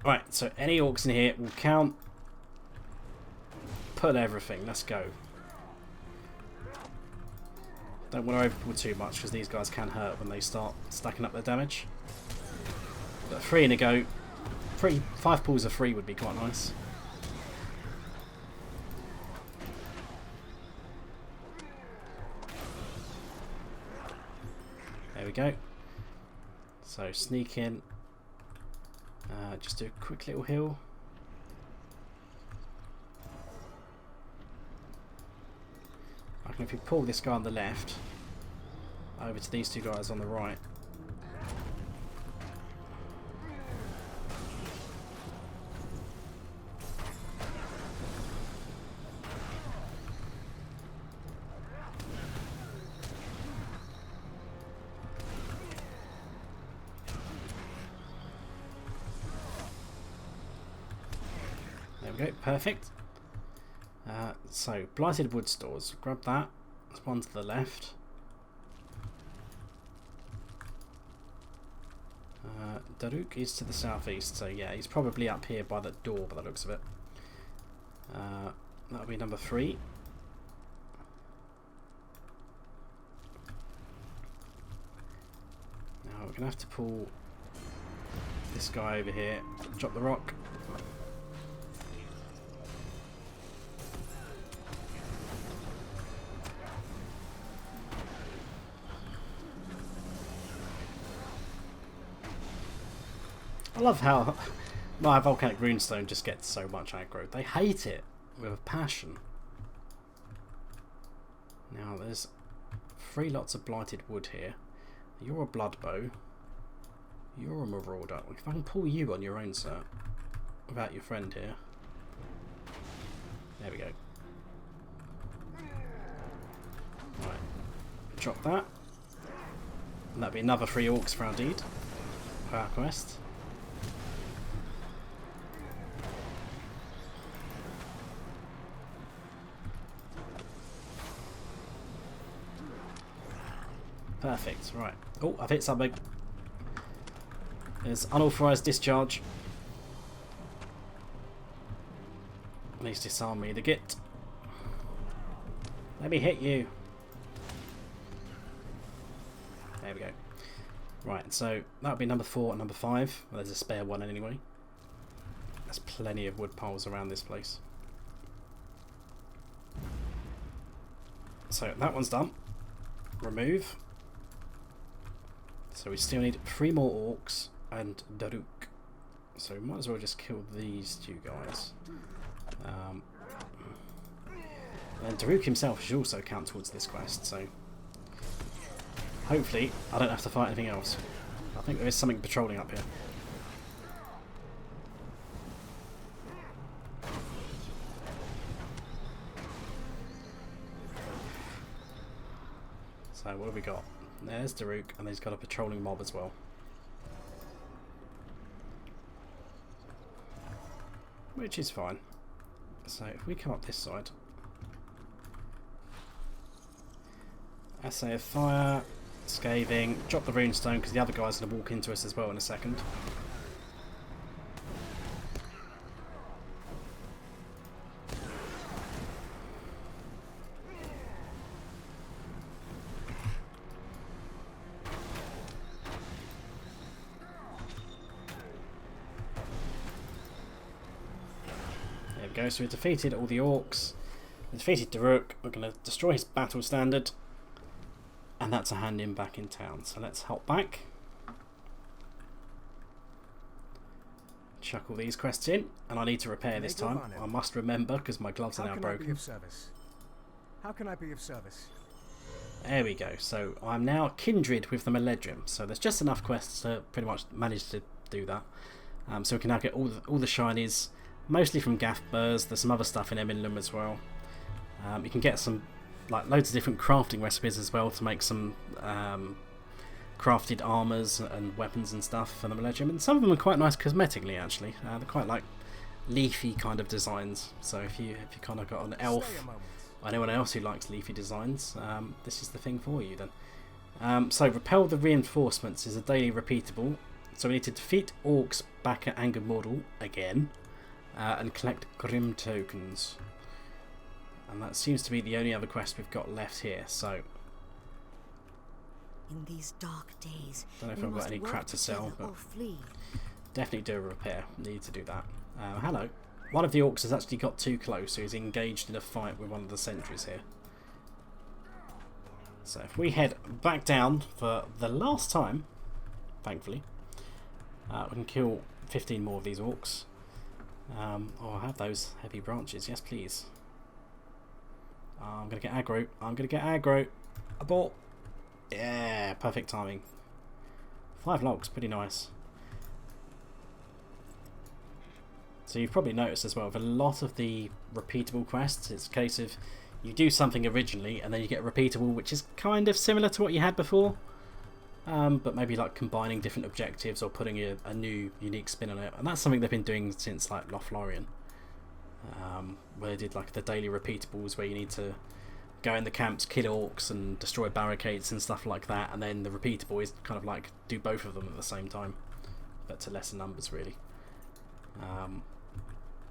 Right, so any orcs in here will count. Put everything. Let's go. Don't want to overpull too much because these guys can hurt when they start stacking up their damage. But 3 in a go. 5 pulls of 3 would be quite nice. There we go. So sneak in. Just do a quick little heal. I can if you pull this guy on the left over to these 2 guys on the right. There we go, perfect. So, Blighted Wood Stores. Grab that. There's one to the left. Daruk is to the southeast, so yeah, he's probably up here by the door by the looks of it. That'll be number 3. Now we're going to have to pull this guy over here, drop the rock. I love how my volcanic runestone just gets so much aggro. They hate it with a passion. Now there's 3 lots of blighted wood here. You're a bloodbow. You're a marauder. If I can pull you on your own, sir, without your friend here. There we go. Right, drop that. And that'll be another 3 orcs for our deed, for our quest. Perfect, right. Oh, I've hit something. There's unauthorised discharge. Please disarm me the git. Let me hit you. There we go. Right, so that would be number 4 and number 5. Well, there's a spare one anyway. There's plenty of wood piles around this place. So that one's done. Remove. So we still need 3 more orcs and Daruk. So we might as well just kill these 2 guys. And Daruk himself should also count towards this quest, so hopefully I don't have to fight anything else. I think there is something patrolling up here. So what have we got? There's Daruk, and he's got a patrolling mob as well. Which is fine. So if we come up this side. Assay of fire, scathing, drop the runestone because the other guy's going to walk into us as well in a second. So we've defeated all the orcs, we've defeated Daruk, we're going to destroy his battle standard, and that's a hand in back in town. So let's hop back, chuck all these quests in, and I need to repair this time. I must remember because my gloves are now broken. How can I be of service? There we go, so I'm now kindred with the Meledrim, so there's just enough quests to pretty much manage to do that. So we can now get all the shinies. Mostly from Gaff Burrs. There's some other stuff in Eminlum as well. You can get some, like, loads of different crafting recipes as well to make some crafted armours and weapons and stuff for the Meledrim. And some of them are quite nice cosmetically, actually. They're quite like leafy kind of designs. So if you kind of got an elf or anyone else who likes leafy designs, this is the thing for you then. So repel the reinforcements is a daily repeatable. So we need to defeat orcs back at Angermordal again, and collect Grim tokens. And that seems to be the only other quest we've got left here, so... In these dark days, don't know if I've got any crap to sell, but definitely do a repair. Need to do that. Hello. One of the orcs has actually got too close, so he's engaged in a fight with one of the sentries here. So if we head back down for the last time, thankfully, we can kill 15 more of these orcs. Oh, I have those heavy branches. Yes, please. I'm going to get aggro. I'm going to get aggro. Abort. Yeah, perfect timing. 5 logs, pretty nice. So you've probably noticed as well, with a lot of the repeatable quests, it's a case of you do something originally and then you get a repeatable, which is kind of similar to what you had before, but maybe like combining different objectives or putting a new unique spin on it. And that's something they've been doing since like Laurelin, where they did like the daily repeatables where you need to go in the camps, kill orcs and destroy barricades and stuff like that, and then the repeatable is kind of like do both of them at the same time, but to lesser numbers really.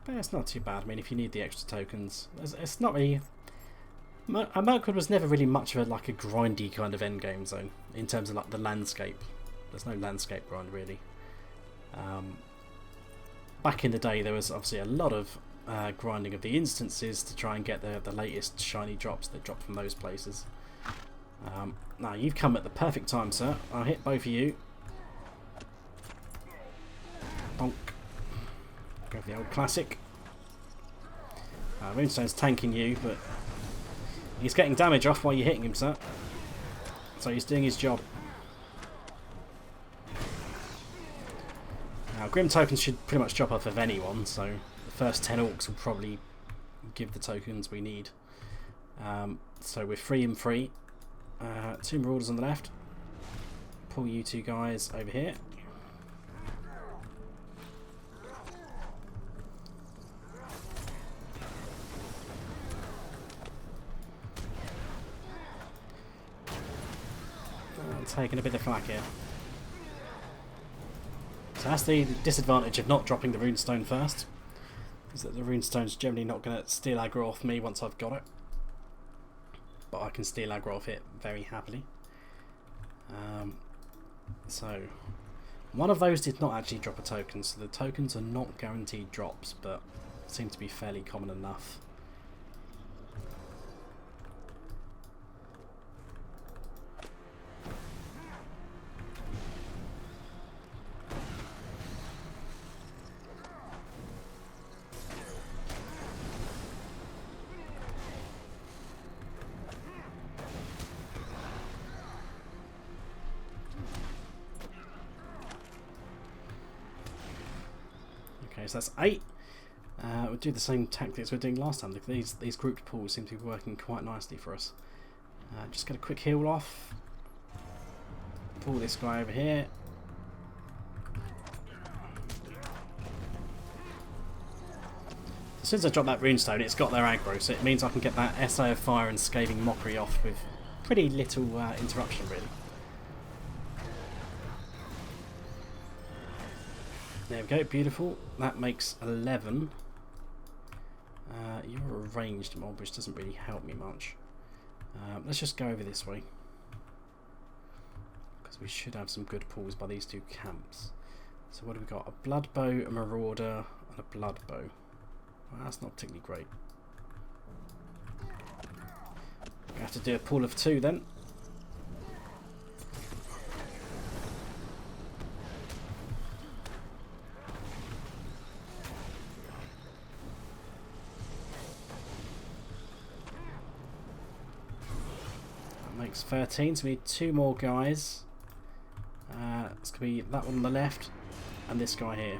But it's not too bad. I mean, if you need the extra tokens, it's not really... Mirkwood was never really much of a grindy kind of endgame zone in terms of like the landscape. There's no landscape grind really. Back in the day there was obviously a lot of grinding of the instances to try and get the latest shiny drops that drop from those places. Now you've come at the perfect time, sir. I'll hit both of you. Bonk. Go for the old classic. Runestone's tanking you, but he's getting damage off while you're hitting him, sir. So he's doing his job. Now, Grim tokens should pretty much drop off of anyone, so the first 10 orcs will probably give the tokens we need. So we're free and free. 2 marauders on the left. Pull you 2 guys over here. Taking a bit of flack here. So that's the disadvantage of not dropping the runestone first, is that the runestone's generally not going to steal aggro off me once I've got it, but I can steal aggro off it very happily. So one of those did not actually drop a token, so the tokens are not guaranteed drops, but seem to be fairly common enough. So that's 8. We'll do the same tactics we were doing last time. These grouped pulls seem to be working quite nicely for us. Just get a quick heal off. Pull this guy over here. As soon as I drop that runestone, it's got their aggro, so it means I can get that Essay of Fire and Scathing Mockery off with pretty little interruption, really. There we go, beautiful. That makes 11. You're a ranged mob, which doesn't really help me much. Let's just go over this way, because we should have some good pulls by these 2 camps. So what have we got? A blood bow, a marauder, and a blood bow. Well, that's not particularly great. We have to do a pull of 2 then. Makes 13, so we need 2 more guys. It's going to be that one on the left and this guy here.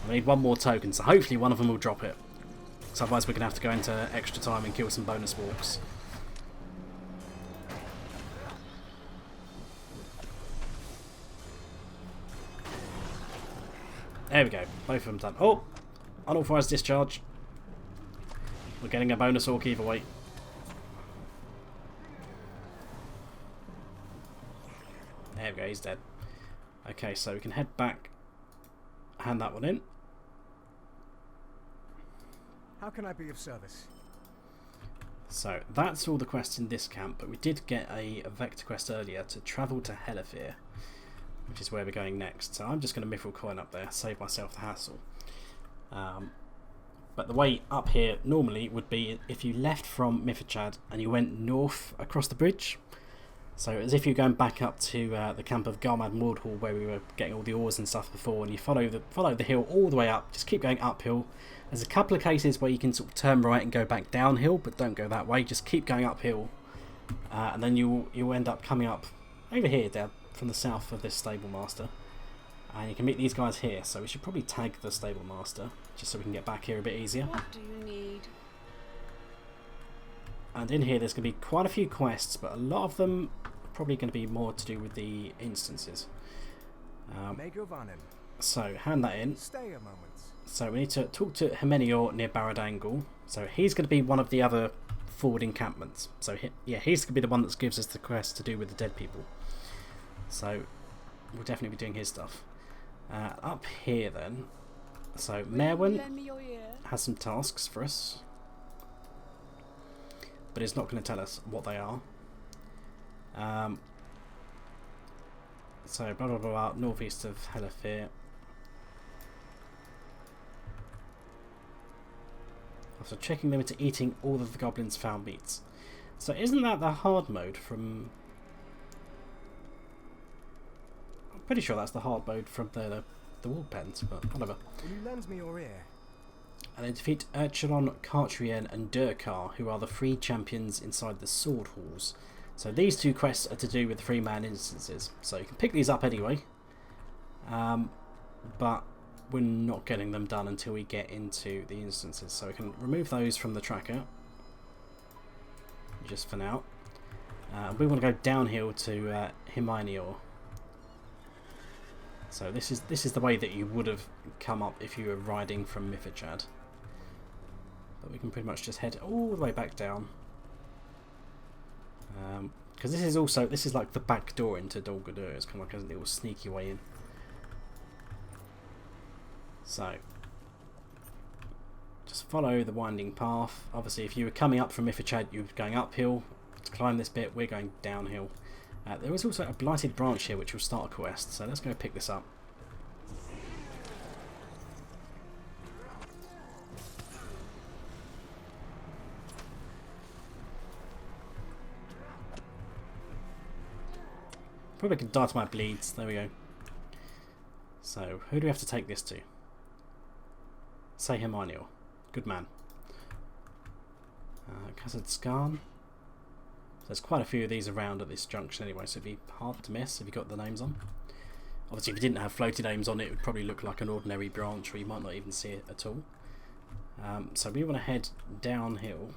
We need 1 more token, so hopefully one of them will drop it. So otherwise we're going to have to go into extra time and kill some bonus walks. There we go, both of them done. Oh! Unauthorised discharge. We're getting a bonus orc either way. Yeah, he's dead. Okay, so we can head back, hand that one in. How can I be of service? So that's all the quests in this camp, but we did get a vector quest earlier to travel to Helethir, which is where we're going next. So I'm just going to mithril coin up there, save myself the hassle. But the way up here normally would be if you left from Mifachad and you went north across the bridge. So as if you're going back up to the camp of Garmad Mordhall, where we were getting all the ores and stuff before, and you follow the hill all the way up, just keep going uphill. There's a couple of cases where you can sort of turn right and go back downhill, but don't go that way, just keep going uphill. And then you'll end up coming up over here, Dad, from the south of this stable master. And you can meet these guys here, so we should probably tag the stable master, just so we can get back here a bit easier. What do you need? And in here there's going to be quite a few quests, but a lot of them are probably going to be more to do with the instances. So hand that in. Stay a moment. So we need to talk to Hemenior near Baradangle. So he's going to be one of the other forward encampments. So he's going to be the one that gives us the quest to do with the dead people. So we'll definitely be doing his stuff. Up here then, so Merwin has some tasks for us, but it's not going to tell us what they are. So blah blah blah, northeast of Helethir. After checking them into eating all of the goblins' found meats. So isn't that the hard mode from... I'm pretty sure that's the hard mode from the wall pens, but whatever. Will you lend me your ear? And they defeat Urchelon, Cartrien and Durkar, who are the free champions inside the sword halls. So these two quests are to do with 3-man instances. So you can pick these up anyway. But we're not getting them done until we get into the instances. So we can remove those from the tracker, just for now. We want to go downhill to Hemenior. So this is the way that you would have come up if you were riding from Mifachad. But we can pretty much just head all the way back down. Because this is like the back door into Dol Guldur. It's kind of like a little sneaky way in. So just follow the winding path. Obviously if you were coming up from Mifachad, you were going uphill. To climb this bit, we're going downhill. There is also a blighted branch here which will start a quest, so let's go pick this up. Probably can die to my bleeds, there we go. So, who do we have to take this to? Say Hemenior. Good man. Khazad Skarn. There's quite a few of these around at this junction anyway, so it'd be hard to miss if you got the names on. Obviously if you didn't have floated names on it, it would probably look like an ordinary branch, or you might not even see it at all. So we want to head downhill,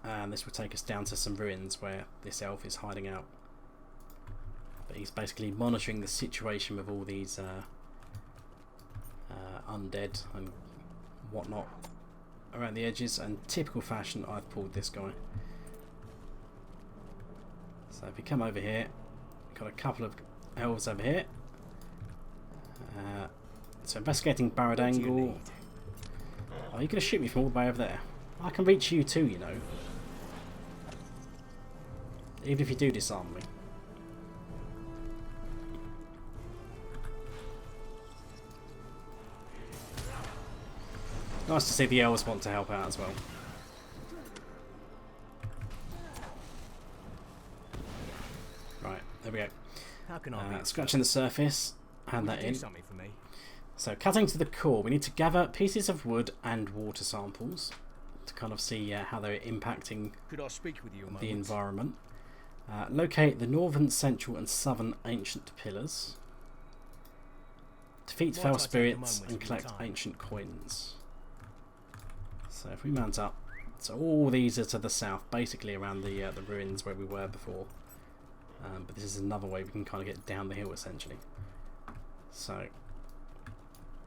and this will take us down to some ruins where this elf is hiding out. But he's basically monitoring the situation with all these undead and whatnot around the edges, and typical fashion I've pulled this guy. So if we come over here, we've got a couple of elves over here. So investigating Baradangle. Oh, you're going to shoot me from all the way over there? I can reach you too, you know. Even if you do disarm me. Nice to see the elves want to help out as well. Right, there we go. How can I scratching the surface, hand that in. Something for me? So cutting to the core, we need to gather pieces of wood and water samples to kind of see how they're impacting Could I speak with you a the moment? environment. Locate the northern, central and southern ancient pillars. Defeat Might I fell take a spirits moment and of your collect time? ancient coins. So if we mount up, so all these are to the south, basically around the ruins where we were before. But this is another way we can kind of get down the hill essentially. So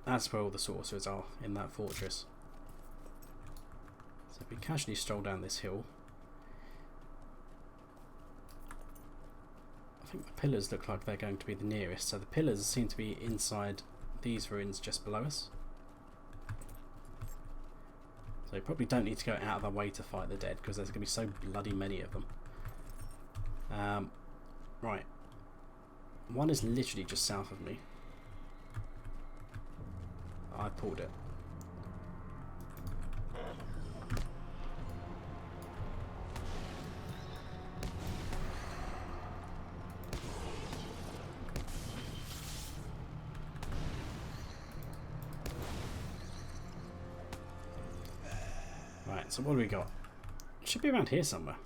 that's where all the sorcerers are, in that fortress. So if we casually stroll down this hill, I think the pillars look like they're going to be the nearest, so the pillars seem to be inside these ruins just below us. So you probably don't need to go out of our way to fight the dead, because there's going to be so bloody many of them. Right. One is literally just south of me. I pulled it. Right, so what do we got? It should be around here somewhere.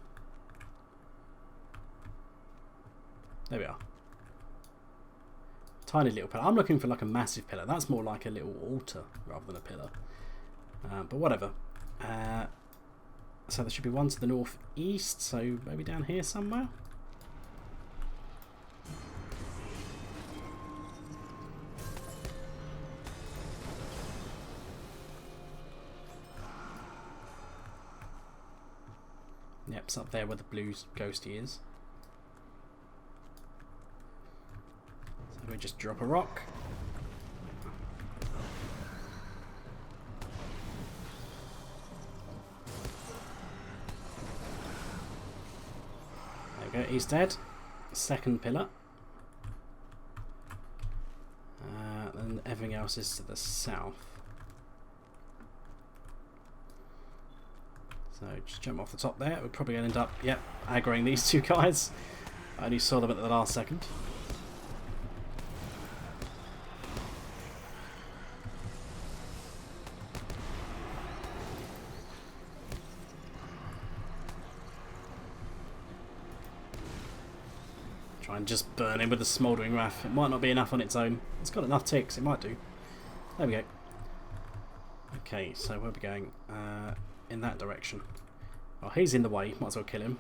There we are. Tiny little pillar. I'm looking for like a massive pillar. That's more like a little altar rather than a pillar. But whatever. So there should be one to the northeast. So maybe down here somewhere. Yep, it's up there where the blue ghosty is. We just drop a rock. There we go, he's dead. Second pillar. And everything else is to the south. So just jump off the top there. We're probably going to end up, yep, aggroing these two guys. I only saw them at the last second. Try and just burn him with the smouldering wrath. It might not be enough on its own. It's got enough ticks, it might do. There we go. Okay, so where are we going? In that direction. Oh, he's in the way. Might as well kill him.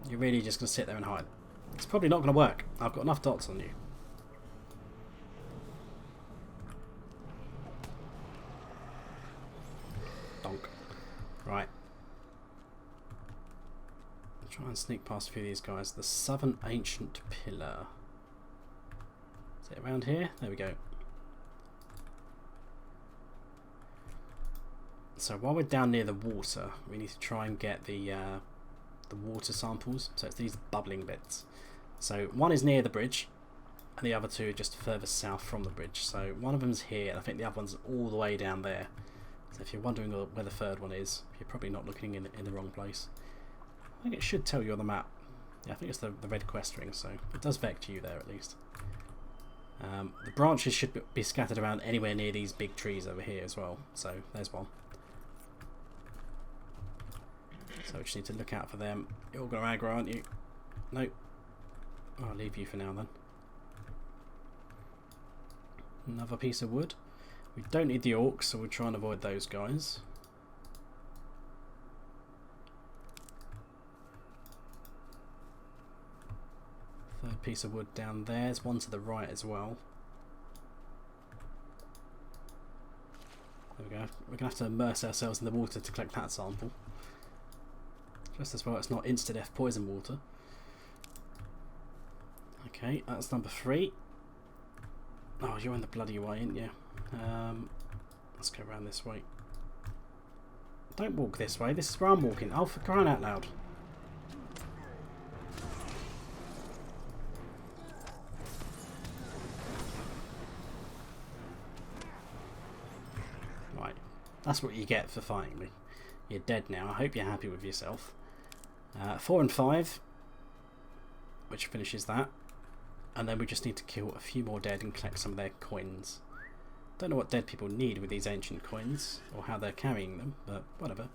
You're really just going to sit there and hide. It's probably not going to work. I've got enough dots on you. Donk. Right. I'll try and sneak past a few of these guys. The Southern Ancient Pillar. Is it around here? There we go. So while we're down near the water, we need to try and get the water samples. So it's these bubbling bits. So one is near the bridge, and the other two are just further south from the bridge. So one of them's here, and I think the other one's all the way down there. So if you're wondering where the third one is, you're probably not looking in the wrong place. I think it should tell you on the map. Yeah, I think it's the red quest ring, so it does vector you there at least. The branches should be scattered around anywhere near these big trees over here as well. So there's one. So we just need to look out for them. You're all going to aggro, aren't you? Nope. I'll leave you for now then. Another piece of wood. We don't need the orcs, so we'll try and avoid those guys. Third piece of wood down there. There's one to the right as well. There we go. We're going to have to immerse ourselves in the water to collect that sample. Just as well it's not insta-death poison water. Okay, that's number 3. Oh, you're in the bloody way, aren't you? Let's go around this way. Don't walk this way, this is where I'm walking. Oh, for crying out loud. Right, that's what you get for fighting me. You're dead now, I hope you're happy with yourself. 4 and 5, which finishes that. And then we just need to kill a few more dead and collect some of their coins. Don't know what dead people need with these ancient coins, or how they're carrying them, but whatever.